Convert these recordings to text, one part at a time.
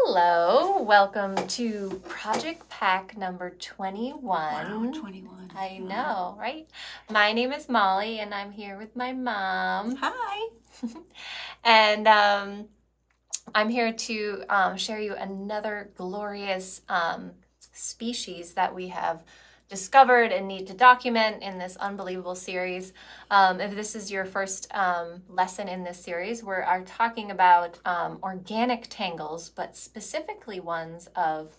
Hello, welcome to Project Pack No.21. Wow, 21. I know, right? My name is Molly and I'm here with my mom. Hi. And I'm here to share you another glorious species that we have discovered and need to document in this unbelievable series. If this is your first lesson in this series, we are talking about organic tangles, but specifically ones of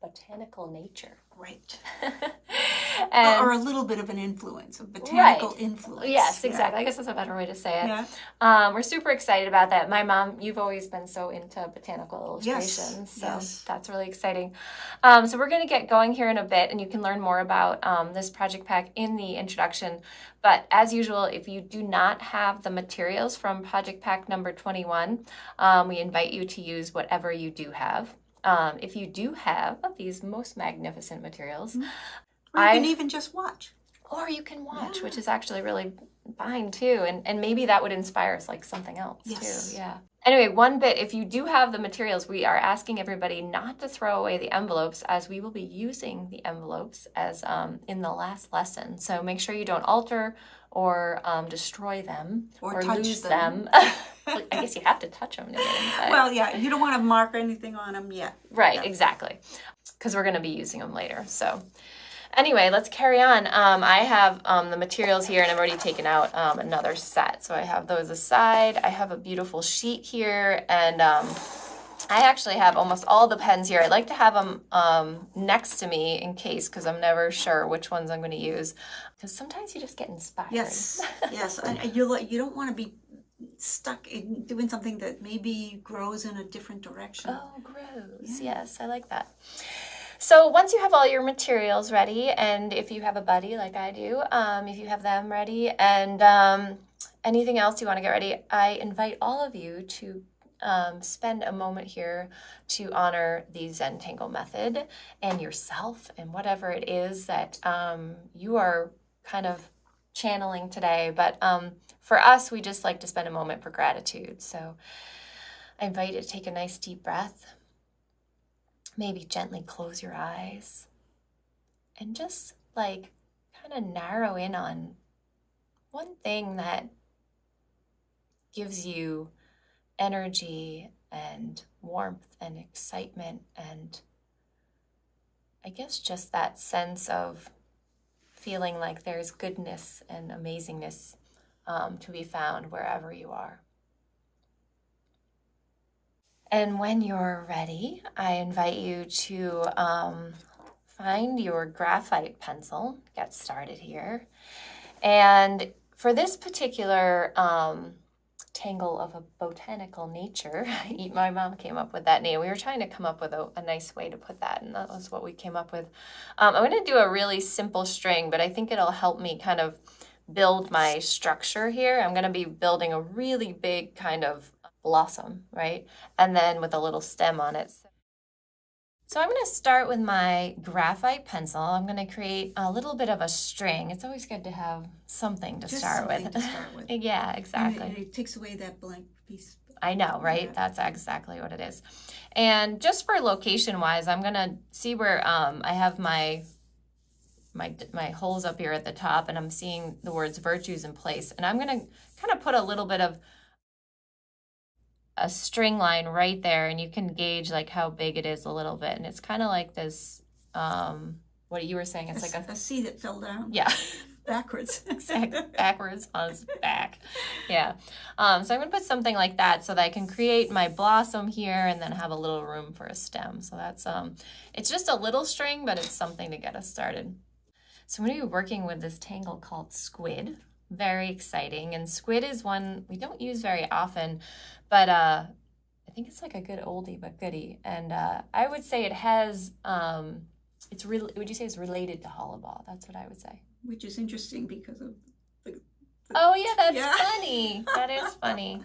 botanical nature. Right. And, or a little bit of an influence, a botanical influence. Yes, exactly. Yeah. I guess that's a better way to say it. Yeah. We're super excited about that. My mom, you've always been so into botanical illustrations, so that's really exciting. So we're going to get going here in a bit, and you can learn more about this project pack in the introduction. But as usual, if you do not have the materials from Project Pack No.21, we invite you to use whatever you do have. If you do have these most magnificent materials, or you can even just watch. Or you can watch, which is actually really fine too. And maybe that would inspire us like something else too. Yeah. Anyway, one bit, if you do have the materials, we are asking everybody not to throw away the envelopes, as we will be using the envelopes as in the last lesson. So make sure you don't alter or destroy them or lose them. I guess you have to touch them to get inside. Well, yeah, you don't want to mark anything on them yet. Right, exactly. Because we're going to be using them later. So anyway, let's carry on. I have the materials here, and I've already taken out another set. So I have those aside. I have a beautiful sheet here, and I actually have almost all the pens here. I like to have them next to me in case, because I'm never sure which ones I'm going to use. Because sometimes you just get inspired. Yes, yes. You don't want to be stuck in doing something that maybe grows in a different direction. Oh, grows. Yeah. Yes, I like that. So once you have all your materials ready, and if you have a buddy like I do, if you have them ready, and anything else you want to get ready, I invite all of you to spend a moment here to honor the Zentangle method and yourself and whatever it is that you are kind of channeling today. But for us, we just like to spend a moment for gratitude. So I invite you to take a nice deep breath. Maybe gently close your eyes and just like kind of narrow in on one thing that gives you energy and warmth and excitement, and I guess just that sense of feeling like there's goodness and amazingness to be found wherever you are. And when you're ready, I invite you to find your graphite pencil, get started here. And for this particular tangle of a botanical nature, my mom came up with that name. We were trying to come up with a nice way to put that, and that was what we came up with. I'm going to do a really simple string, but I think it'll help me kind of build my structure here. I'm going to be building a really big kind of blossom, right? And then with a little stem on it. So I'm going to start with my graphite pencil. I'm going to create a little bit of a string. It's always good to have something to start with. Yeah, exactly. And it takes away that blank piece. I know, right? Yeah. That's exactly what it is. And just for location-wise, I'm going to see where I have my holes up here at the top, and I'm seeing the words virtues in place. And I'm going to kind of put a little bit of a string line right there, and you can gauge like how big it is a little bit. And it's kind of like this, what you were saying, it's like a C that fell down. Yeah. Backwards. Exactly. Backwards on its back. Yeah. So I'm going to put something like that so that I can create my blossom here and then have a little room for a stem. So that's, it's just a little string, but it's something to get us started. So I'm going to be working with this tangle called Squid. Very exciting. And Squid is one we don't use very often, but I think it's like a good oldie but goodie. And I would say it has, it's really, would you say it's related to hollow ball? That's what I would say. Which is interesting because of the oh yeah, that's funny. That is funny.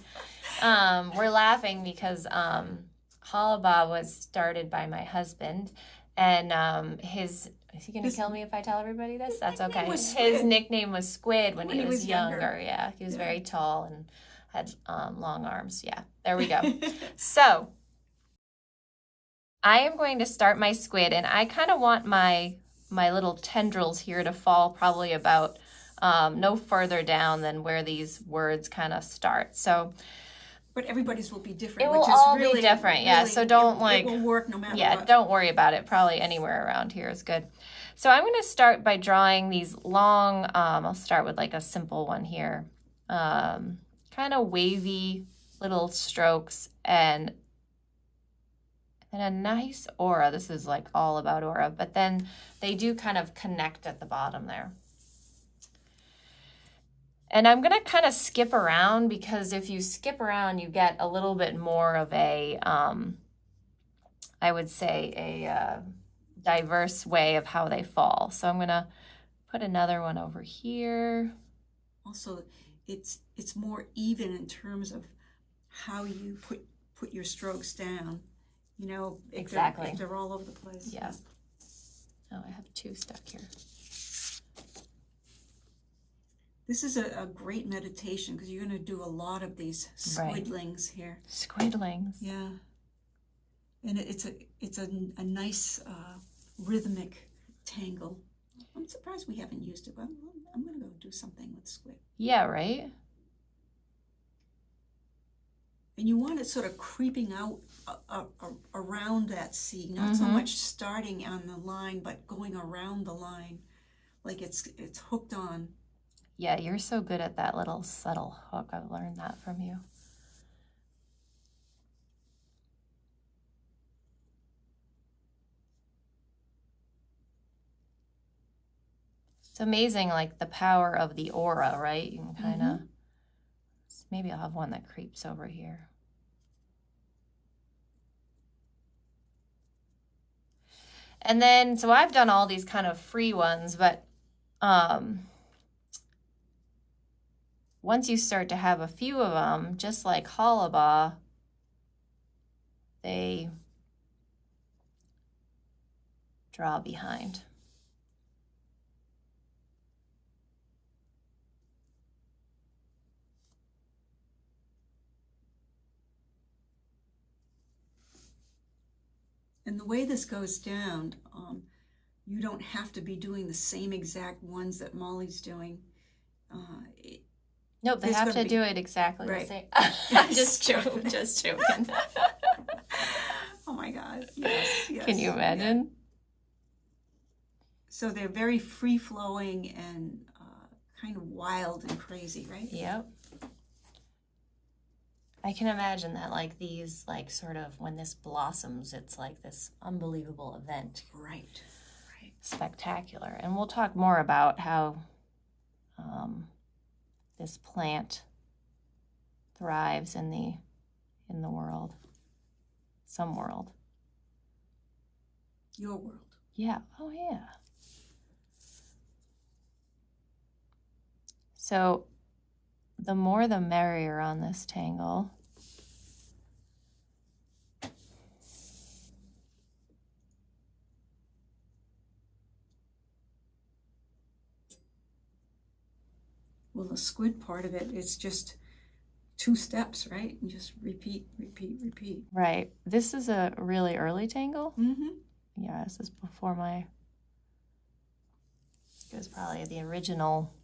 We're laughing because hollow ball was started by my husband, and is he going to kill me if I tell everybody this? That's okay. His nickname was Squid when he was younger. Yeah, he was very tall and had long arms. Yeah, there we go. So I am going to start my squid, and I kind of want my little tendrils here to fall probably about no further down than where these words kind of start. So, but everybody's will be different. It will all be different, yeah. So don't it will work no matter what. Don't worry about it. Probably anywhere around here is good. So I'm going to start by drawing these long, I'll start with like a simple one here. Kind of wavy little strokes and a nice aura. This is like all about aura, but then they do kind of connect at the bottom there. And I'm going to kind of skip around, because if you skip around, you get a little bit more of a, I would say, a diverse way of how they fall. So I'm going to put another one over here. Also, it's more even in terms of how you put your strokes down. You know, if they're all over the place. Yeah. Oh, I have two stuck here. This is a great meditation, because you're going to do a lot of these squidlings here. Squidlings. Yeah. And it's a nice rhythmic tangle. I'm surprised we haven't used it. I'm going to go do something with squid. Yeah, right? And you want it sort of creeping out around that C, not so much starting on the line, but going around the line, like it's hooked on. Yeah, you're so good at that little subtle hook. I've learned that from you. It's amazing, like the power of the aura, right? You can kind of, maybe I'll have one that creeps over here. And then, so I've done all these kind of free ones, but once you start to have a few of them, just like Halaba, they draw behind. And the way this goes down, you don't have to be doing the same exact ones that Molly's doing. Nope, they have to do it exactly the same. Just joking, just joking. Oh my God, yes. Can you imagine? Yeah. So they're very free-flowing and kind of wild and crazy, right? Yep. I can imagine that, like these, like sort of when this blossoms, it's like this unbelievable event. Right. Spectacular. And we'll talk more about how this plant thrives in the world. Some world. Your world. Yeah. Oh, yeah. So the more the merrier on this tangle. Well, the squid part of it, it's just 2 steps, right? And just repeat, repeat, repeat. Right. This is a really early tangle. Yeah, this is before it was probably the original.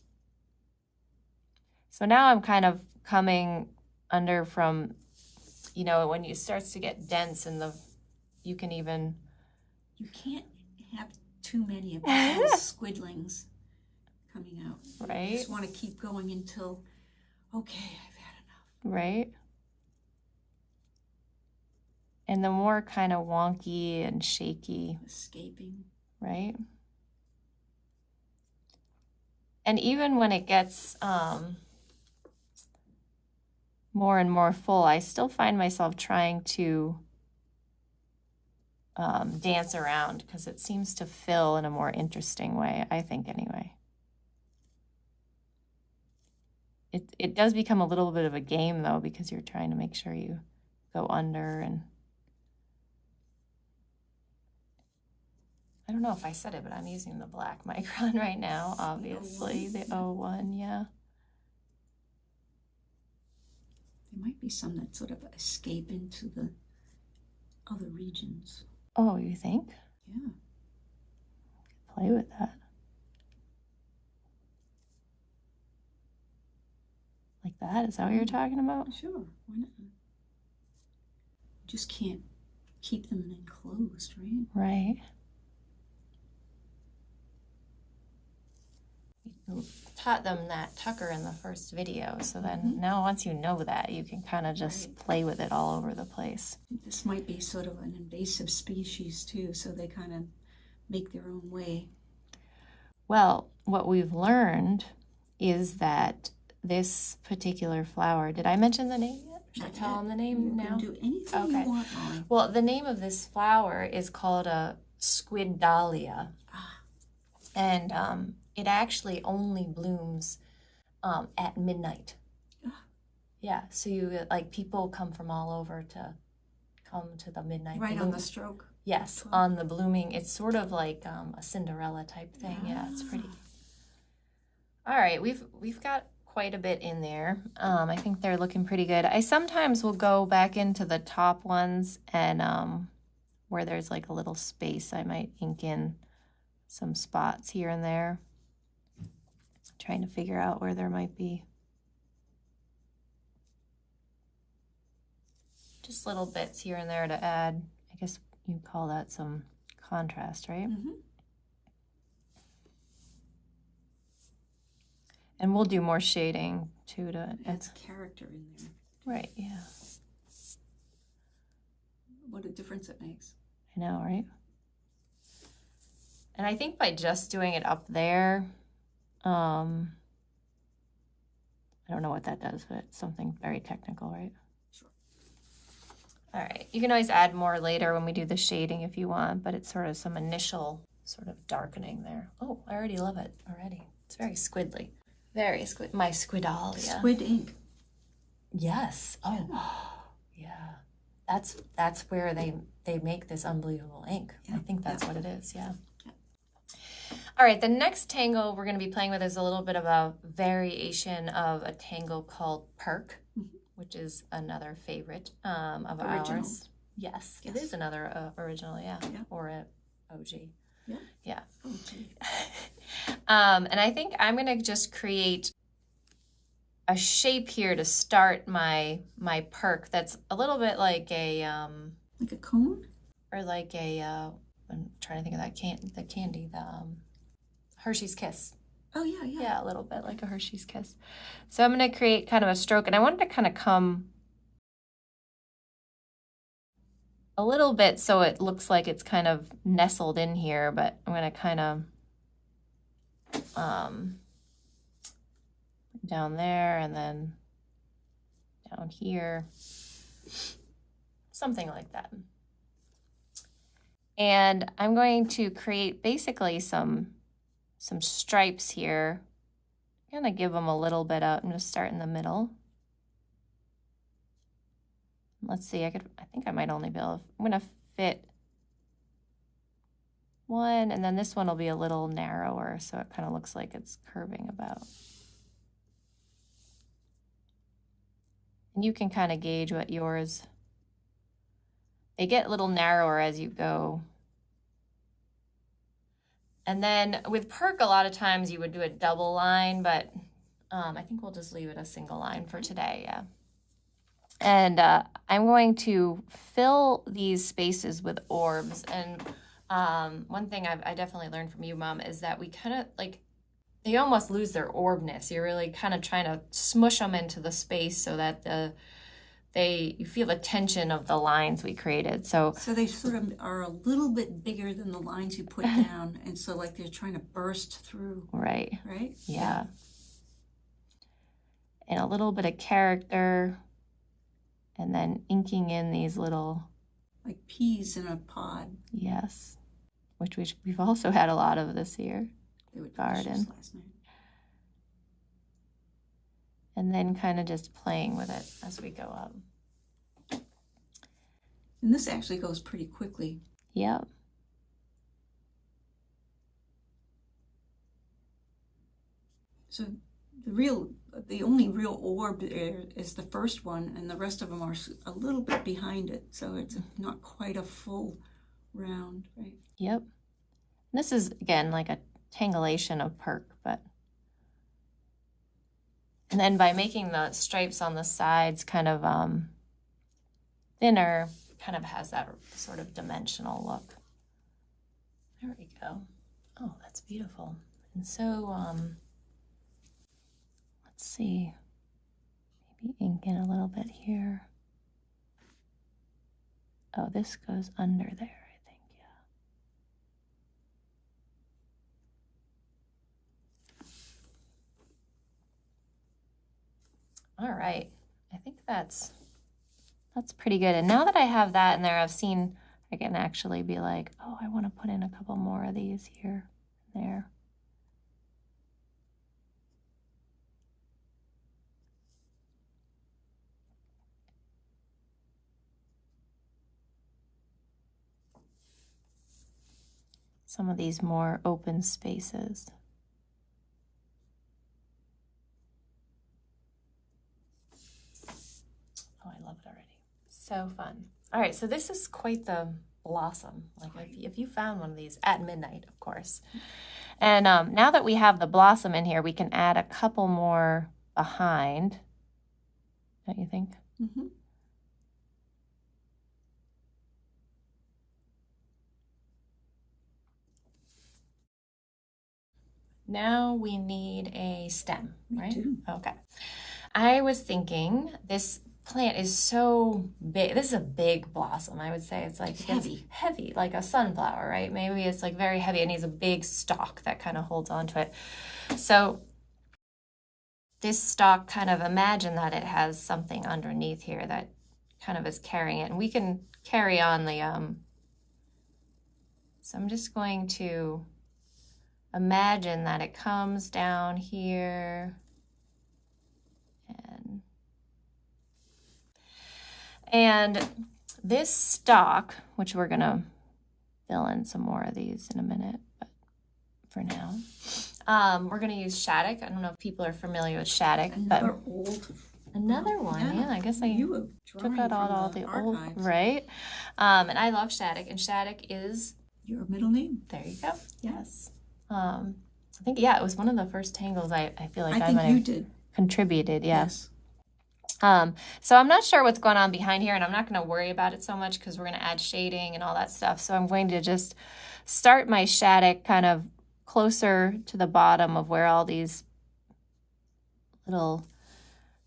So now I'm kind of coming under from, you know, when it starts to get dense and you can't have too many of those squidlings coming out. Right. You just want to keep going until, okay, I've had enough. Right. And the more kind of wonky and shaky. Escaping. Right. And even when it gets more and more full, I still find myself trying to dance around because it seems to fill in a more interesting way, I think anyway. It does become a little bit of a game though, because you're trying to make sure you go under, and I don't know if I said it, but I'm using the black micron right now, obviously, the 01, yeah. There might be some that sort of escape into the other regions. Oh, you think? Yeah. Play with that. Like that? Is that what you're talking about? Sure. Why not? Just can't keep them enclosed, right? Right. We taught them that Tucker in the first video, so then now once you know that, you can kind of just play with it all over the place. This might be sort of an invasive species too, so they kind of make their own way. Well, what we've learned is that this particular flower, did I mention the name yet? Should I tell them the name now? You can do anything you want, Molly. Well, the name of this flower is called a Squidalia. And it actually only blooms at midnight. Yeah, so you like people come from all over to come to the midnight Right bloom. on the stroke. Yes, on the blooming. It's sort of like a Cinderella type thing. Yeah, it's pretty. All right, we've got quite a bit in there. I think they're looking pretty good. I sometimes will go back into the top ones and where there's like a little space, I might ink in some spots here and there. Trying to figure out where there might be just little bits here and there to add. I guess you'd call that some contrast, right? Mm-hmm. And we'll do more shading too to Adds character in there. Right, yeah. What a difference it makes. I know, right? And I think by just doing it up there, I don't know what that does, but it's something very technical, right? Sure. All right, you can always add more later when we do the shading if you want, but it's sort of some initial sort of darkening there. Oh, I already love it already. It's very squidly. Very squid. My Squidalia. Squid ink. Yes. Oh, yeah. That's where they make this unbelievable ink. Yeah. I think that's what it is. Yeah. All right. The next tangle we're going to be playing with is a little bit of a variation of a tangle called Perk, which is another favorite of ours. Yes, it is another original. Yeah. Or an OG. Yeah. And I think I'm going to just create a shape here to start my Perk that's a little bit like a like a cone, or like a I'm trying to think of that the candy, the Hershey's Kiss. Oh yeah. Yeah, a little bit like a Hershey's Kiss. So I'm going to create kind of a stroke, and I wanted to kind of come a little bit so it looks like it's kind of nestled in here, but I'm going to kind of down there and then down here, something like that. And I'm going to create basically some stripes here. I'm going to give them a little bit out and just start in the middle. Let's see, I think I might only be able to, I'm going to fit one, and then this one will be a little narrower, so it kind of looks like it's curving about. And you can kind of gauge what yours, they get a little narrower as you go. And then with Perk, a lot of times you would do a double line, but I think we'll just leave it a single line for today, yeah. And I'm going to fill these spaces with orbs. And one thing I definitely learned from you, Mom, is that we kind of like, they almost lose their orbness. You're really kind of trying to smush them into the space so that you feel the tension of the lines we created. So they sort of are a little bit bigger than the lines you put down, and so like they're trying to burst through. Right. Right? Yeah. And a little bit of character. And then inking in these little... like peas in a pod. Yes. Which we've also had a lot of this year. They were garden. Last night. And then kind of just playing with it as we go up. And this actually goes pretty quickly. Yep. So the only real orb is the first one, and the rest of them are a little bit behind it, so it's not quite a full round, right? Yep. And this is, again, like a tangulation of Perk, but... And then by making the stripes on the sides kind of thinner, kind of has that sort of dimensional look. There we go. Oh, that's beautiful. And so, let's see, maybe ink in a little bit here. Oh, this goes under there, I think, yeah. All right, I think that's pretty good. And now that I have that in there, I've seen I can actually be like, oh, I want to put in a couple more of these here, there. Some of these more open spaces. Oh, I love it already. So fun. All right, so this is quite the blossom. Like if you found one of these at midnight, of course. And now that we have the blossom in here, we can add a couple more behind. Don't you think? Mm-hmm. Now we need a stem, right? Me too. Okay. I was thinking this plant is so big. This is a big blossom, I would say. It's like heavy, like a sunflower, right? Maybe it's like very heavy. It needs a big stalk that kind of holds onto it. So this stalk, kind of imagine that it has something underneath here that kind of is carrying it. And we can carry on the, so I'm just going to imagine that it comes down here and this stalk, which we're gonna fill in some more of these in a minute, but for now, we're gonna use shaddock. I don't know if people are familiar with shaddock, another one. Yeah, I guess I took out all the old, right? And I love shaddock, and shaddock is your middle name. There you go. Yes. I think, yeah, it was one of the first tangles I feel like I might you have did. Contributed, yes. So I'm not sure what's going on behind here, and I'm not going to worry about it so much because we're going to add shading and all that stuff. So I'm going to just start my shaddock kind of closer to the bottom of where all these little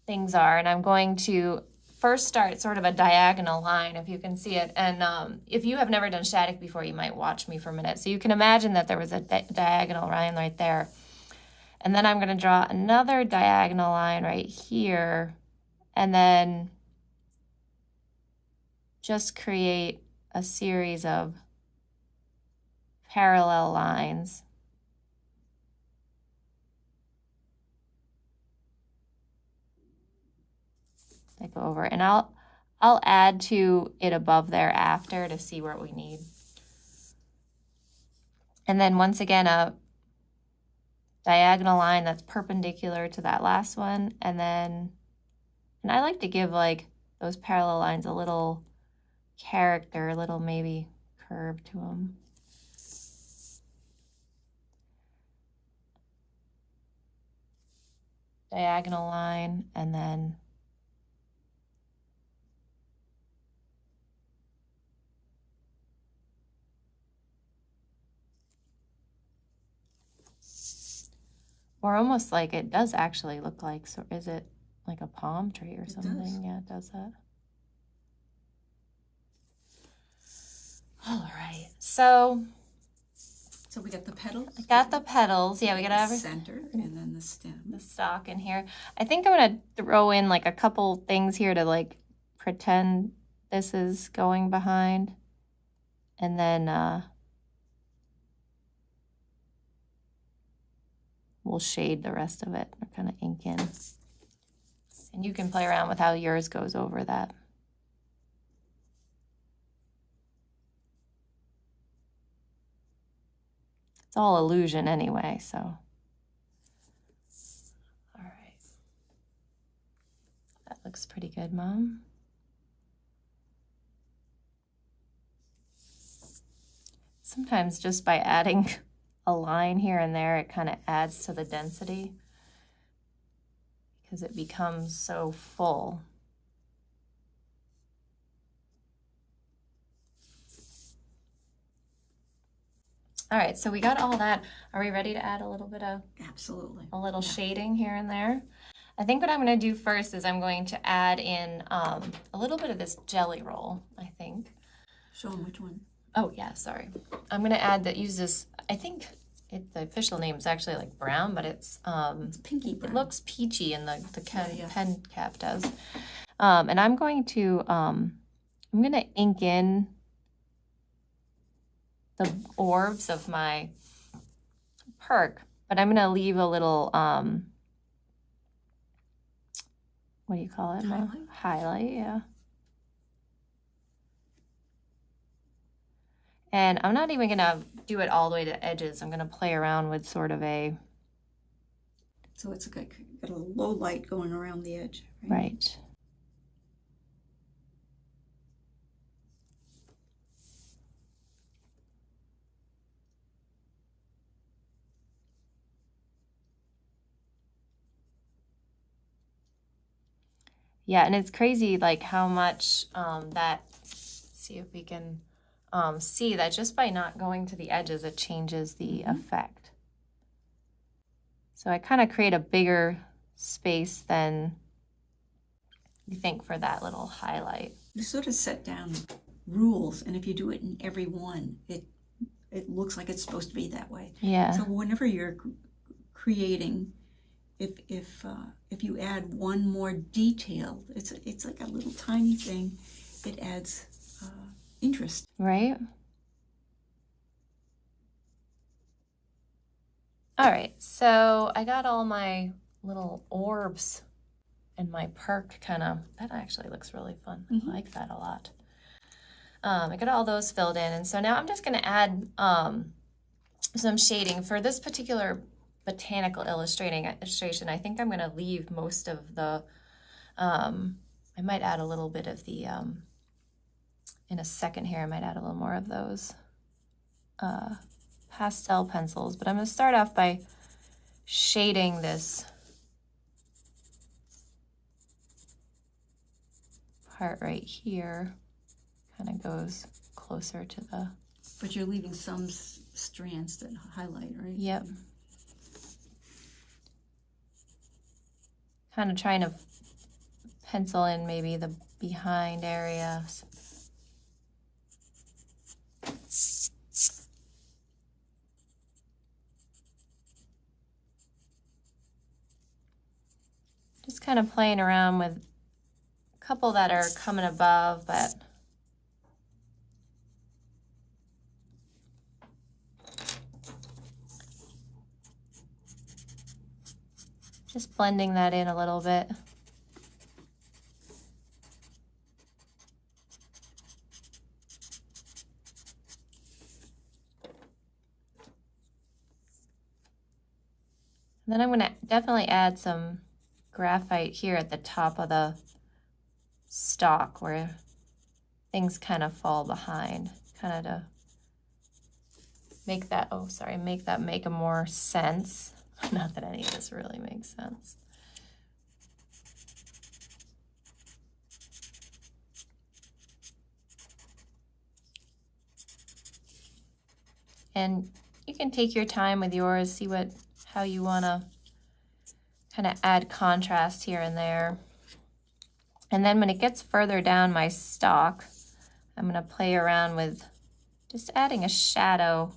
things are. And I'm going to first start sort of a diagonal line, if you can see it. And if you have never done shaddock before, you might watch me for a minute. So you can imagine that there was a diagonal line right there. And then I'm going to draw another diagonal line right here. And then just create a series of parallel lines. That go over, and I'll add to it above there after to see what we need. And then once again, a diagonal line that's perpendicular to that last one, and then, and I like to give like those parallel lines a little character, a little maybe curve to them. Diagonal line, and then or almost like it does actually look like, so is it like a palm tree or something? Yeah, it does that. All right, so we got the petals? I got the petals. Yeah, we got everything. Center, and then the stem. The stalk in here. I think I'm going to throw in like a couple things here to like pretend this is going behind. And then we'll shade the rest of it, or kind of ink in. And you can play around with how yours goes over that. It's all illusion anyway, so. All right. That looks pretty good, Mom. sometimes just by adding a line here and there, it kind of adds to the density because it becomes so full. All right, so we got all that. Are we ready to add a little bit of Absolutely. a little shading here and there? I think what I'm going to do first is I'm going to add in a little bit of this jelly roll, I think. Show them which one. Oh, yeah, sorry. I'm going to use this, I think the official name is actually like brown, but it's pinky brown. It looks peachy and the pen cap does. And I'm going to ink in the orbs of my Perk, but I'm going to leave a little, what do you call it? Highlight, yeah. And I'm not even going to do it all the way to the edges. I'm going to play around with sort of a... So it's got a low light going around the edge, right? Right. Yeah, and it's crazy like how much see if we can see that just by not going to the edges, it changes the effect. So I kind of create a bigger space than you think for that little highlight. You sort of set down rules, and if you do it in every one, it looks like it's supposed to be that way. Yeah. So whenever you're creating, if you add one more detail, it's like a little tiny thing. It adds interest. Right. All right, so I got all my little orbs and my Perk that actually looks really fun. I like that a lot. I got all those filled in, and so now I'm just gonna add some shading. For this particular botanical illustration, I think I'm gonna leave most of the, I might add a little bit of the, in a second here, I might add a little more of those pastel pencils, but I'm going to start off by shading this part right here. Kind of goes closer to the... But you're leaving some strands that highlight, right? Yep. Kind of trying to pencil in maybe the behind area. Just kind of playing around with a couple that are coming above, but just blending that in a little bit. And then I'm going to definitely add some graphite here at the top of the stalk where things kind of fall behind, kind of to make that, make a more sense. Not that any of this really makes sense. And you can take your time with yours, see how you want to kind of add contrast here and there. And then when it gets further down my stalk, I'm going to play around with just adding a shadow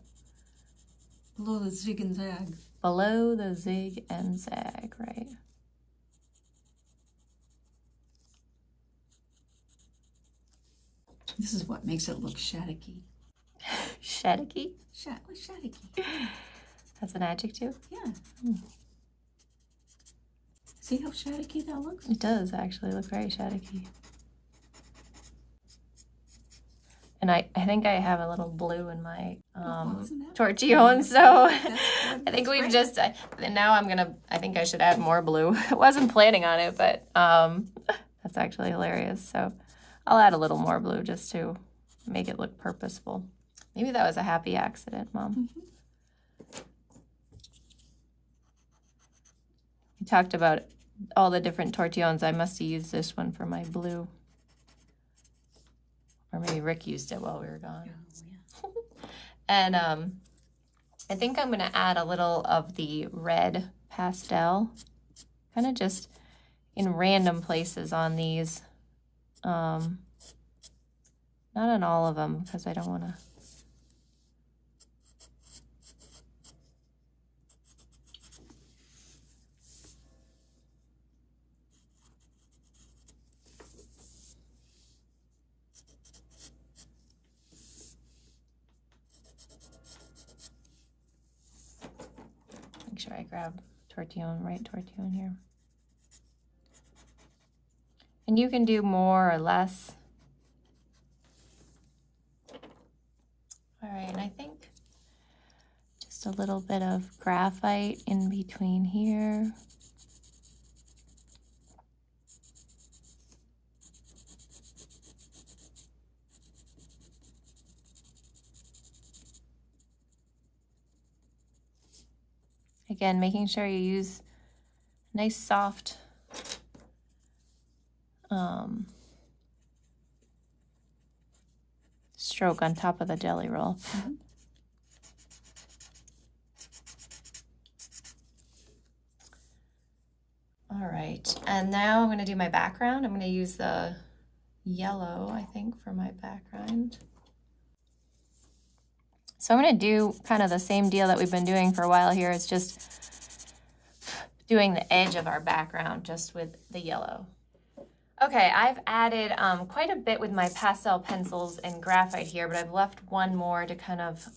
below the zig and zag. Below the zig and zag, right? This is what makes it look shaddocky. Shaddocky? Shaddocky. That's an adjective? Yeah. See how shaddocky that looks? It does actually look very shaddocky. And I think I have a little blue in my Tortillo, and so I think we've just, and now I think I should add more blue. I wasn't planning on it, but that's actually hilarious. So I'll add a little more blue just to make it look purposeful. Maybe that was a happy accident, Mom. We talked about all the different tortillons. I must have used this one for my blue. Or maybe Rick used it while we were gone. Oh, yeah. And I think I'm going to add a little of the red pastel, kind of just in random places on these. Not on all of them, because I don't want to. Make sure I grab right tortillon here. And you can do more or less. All right, and I think just a little bit of graphite in between here. Again, making sure you use nice soft stroke on top of the jelly roll. All right, and now I'm going to do my background. I'm going to use the yellow, I think, for my background. So I'm going to do kind of the same deal that we've been doing for a while here. It's just doing the edge of our background just with the yellow. Okay, I've added quite a bit with my pastel pencils and graphite here, but I've left one more to kind of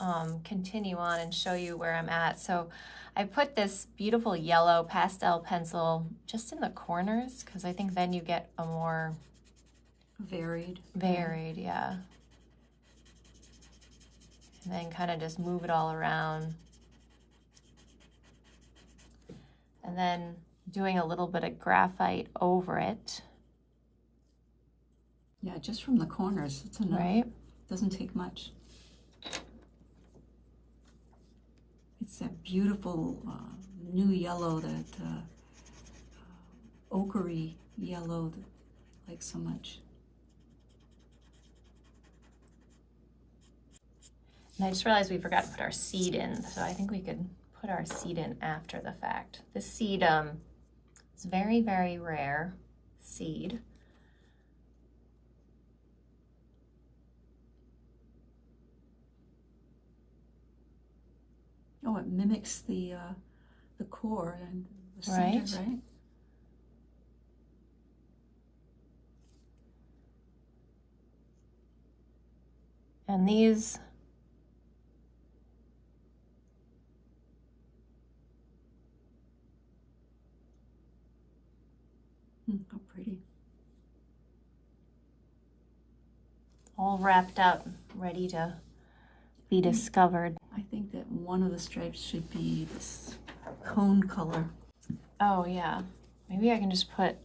continue on and show you where I'm at. So I put this beautiful yellow pastel pencil just in the corners, because I think then you get a more varied, yeah. And then kind of just move it all around. And then doing a little bit of graphite over it. Yeah, just from the corners, it's enough. Right. Doesn't take much. It's that beautiful new yellow, that ochre yellow that I like so much. And I just realized we forgot to put our seed in, so I think we could put our seed in after the fact. This seed is very, very rare seed. Oh, it mimics the core and the center, right? And these how pretty. all wrapped up, ready to be discovered. I think that one of the stripes should be this cone color. Oh yeah, maybe I can just put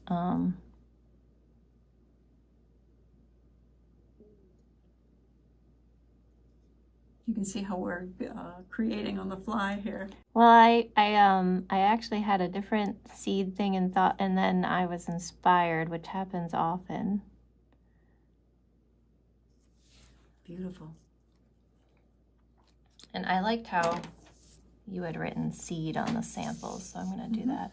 You can see how we're creating on the fly here. well, I actually had a different seed thing and thought, and then I was inspired, which happens often. Beautiful. And I liked how you had written seed on the samples, so I'm going to do that.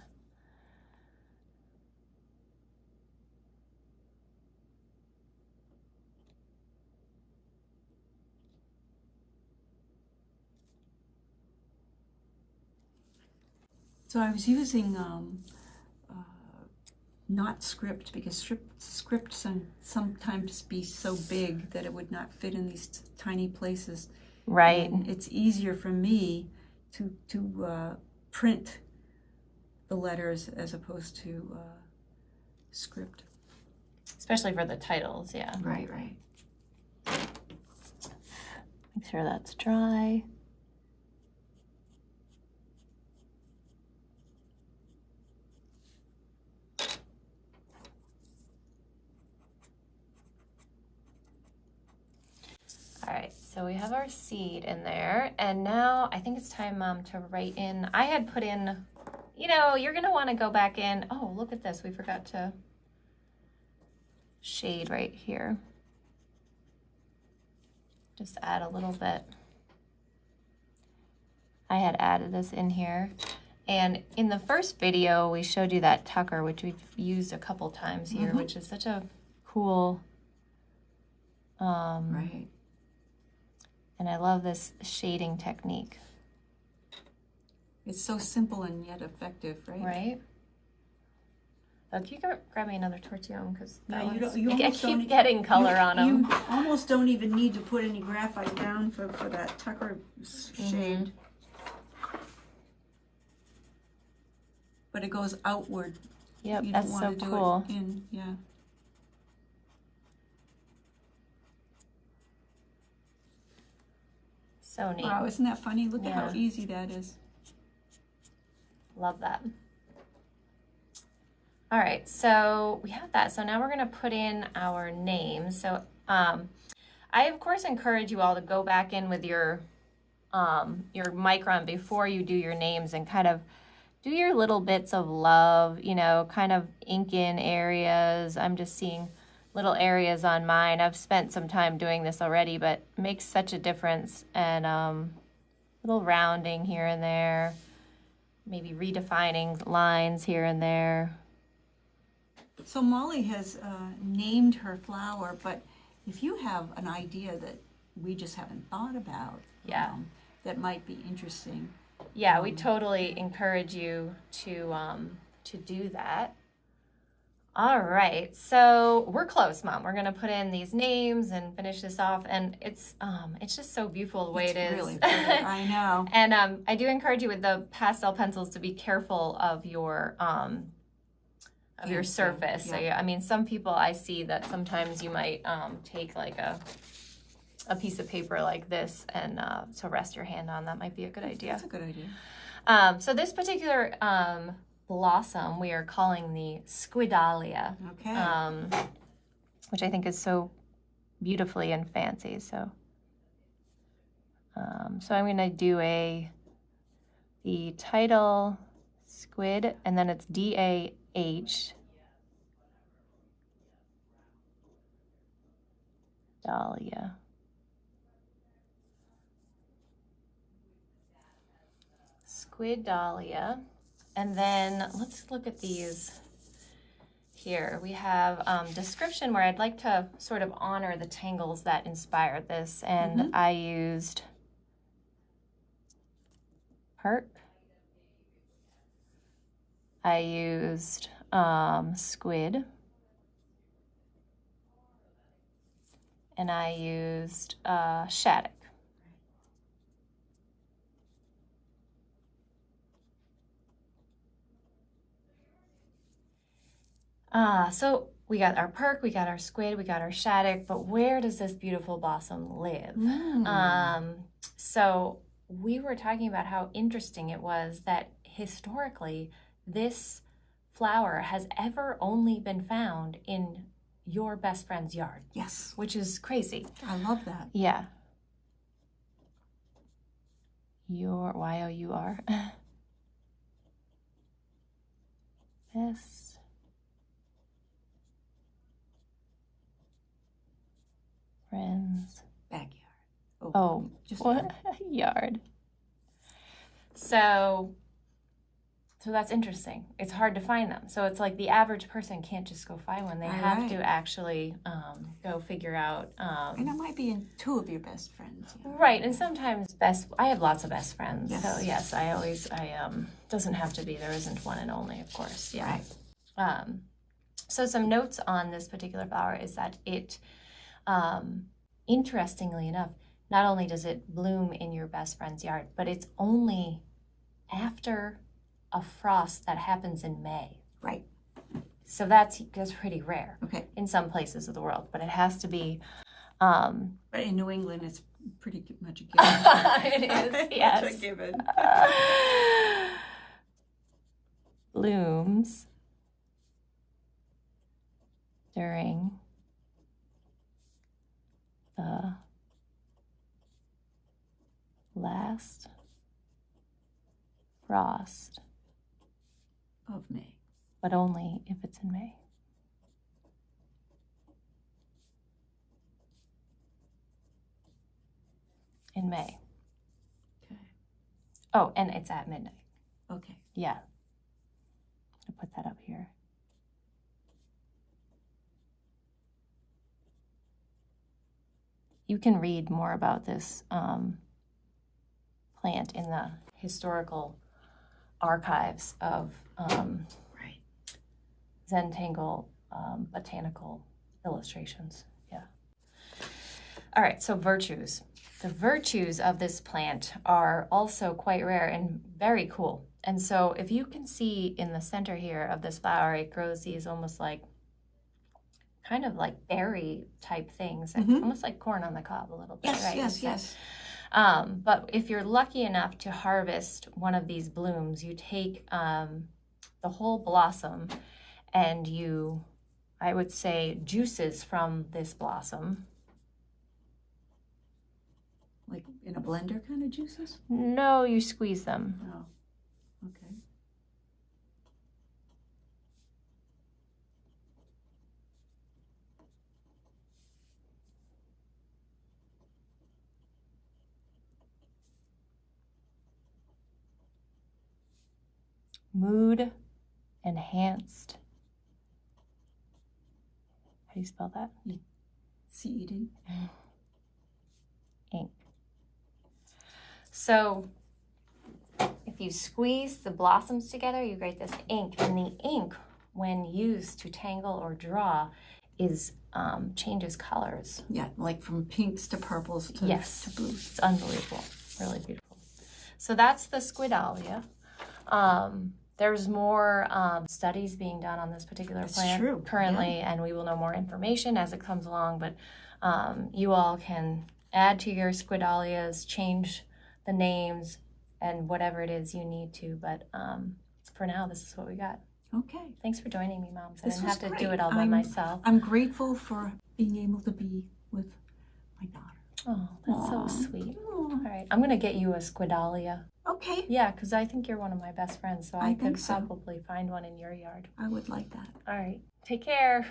So I was using not script, because script sometimes be so big that it would not fit in these tiny places. Right. And it's easier for me to print the letters as opposed to script. Especially for the titles, yeah. Right, right. Make sure that's dry. All right, so we have our seed in there, and now I think it's time, Mom, to write in. I had put in, you know, you're gonna wanna go back in. Oh, look at this, we forgot to shade right here. Just add a little bit. I had added this in here. And in the first video, we showed you that Tucker, which we've used a couple times here, which is such a cool, right. And I love this shading technique. It's so simple and yet effective, right? Right? Can you grab me another tortilla? Because I keep getting color on them. You almost don't even need to put any graphite down for that Tucker shade. But it goes outward. Yep, you that's don't so want to do cool. It in, yeah. So neat. Wow, isn't that funny? Look at how easy that is. Love that. All right, so we have that. So now we're gonna put in our names. So I of course encourage you all to go back in with your micron before you do your names and kind of do your little bits of love, you know, kind of ink in areas. I'm just seeing little areas on mine. I've spent some time doing this already, but it makes such a difference. And little rounding here and there, maybe redefining lines here and there. So Molly has named her flower, but if you have an idea that we just haven't thought about, that might be interesting. Yeah, we totally encourage you to do that. All right, so we're close, Mom. We're gonna put in these names and finish this off, and it's just so beautiful the way it is. Really pretty. I know. And I do encourage you with the pastel pencils to be careful of your surface. Yeah. So I mean, some people I see that sometimes you might take like a piece of paper like this and to rest your hand on. That might be a good idea. That's a good idea. So this particular blossom we are calling the Squidalia. Okay. Which I think is so beautifully and fancy. So so I'm gonna do the title Squid, and then it's D-A-H Dahlia. Squidalia. And then let's look at these here. We have description where I'd like to sort of honor the tangles that inspired this. And I used Perk. I used Squid. And I used Shattuck. So we got our Perk, we got our Squid, we got our Shattuck, but where does this beautiful blossom live? So we were talking about how interesting it was that historically this flower has ever only been found in your best friend's yard. Yes. Which is crazy. I love that. Yeah. Your Y-O-U-R. Best friend's backyard. Oh, just what? Yard. So that's interesting. It's hard to find them. So it's like the average person can't just go find one. They have to actually go figure out. And it might be in two of your best friends. Right, and sometimes I have lots of best friends. Yes. So yes, doesn't have to be, there isn't one and only, of course. Yeah. Right. So some notes on this particular flower is that it, interestingly enough, not only does it bloom in your best friend's yard, but it's only after a frost that happens in May. Right. So that's pretty rare. Okay. In some places of the world, but it has to be. But in New England, it's pretty much a given. It is, yes. It's a given. Blooms during the last frost of May. But only if it's in May. In May. Okay. Oh, and it's at midnight. Okay. Yeah. I'll put that up here. You can read more about this plant in the historical archives of Zentangle botanical illustrations. Yeah. All right, so virtues. The virtues of this plant are also quite rare and very cool. And so if you can see in the center here of this flower, it grows these almost like, kind of like berry type things, almost like corn on the cob a little bit, right? Yes. But if you're lucky enough to harvest one of these blooms, you take the whole blossom and you, I would say, juices from this blossom. Like in a blender kind of juices? No, you squeeze them. Oh, okay. Mood enhanced. How do you spell that? C-E-D. Ink. So if you squeeze the blossoms together, you create this ink, and the ink, when used to tangle or draw, is changes colors. Yeah, like from pinks to purples to, to blues. It's unbelievable. Really beautiful. So that's the Squidalia. There's more studies being done on this particular plant currently, and we will know more information as it comes along, but you all can add to your Squidalias, change the names, and whatever it is you need to, but for now, this is what we got. Okay. Thanks for joining me, Moms. I This didn't was have to great. do it all by myself. I'm grateful for being able to be with my daughter. Oh, that's so sweet. All right, I'm going to get you a Squidalia. Okay. Yeah, because I think you're one of my best friends, so I could think so. probably find one in your yard. I would like that. All right, take care.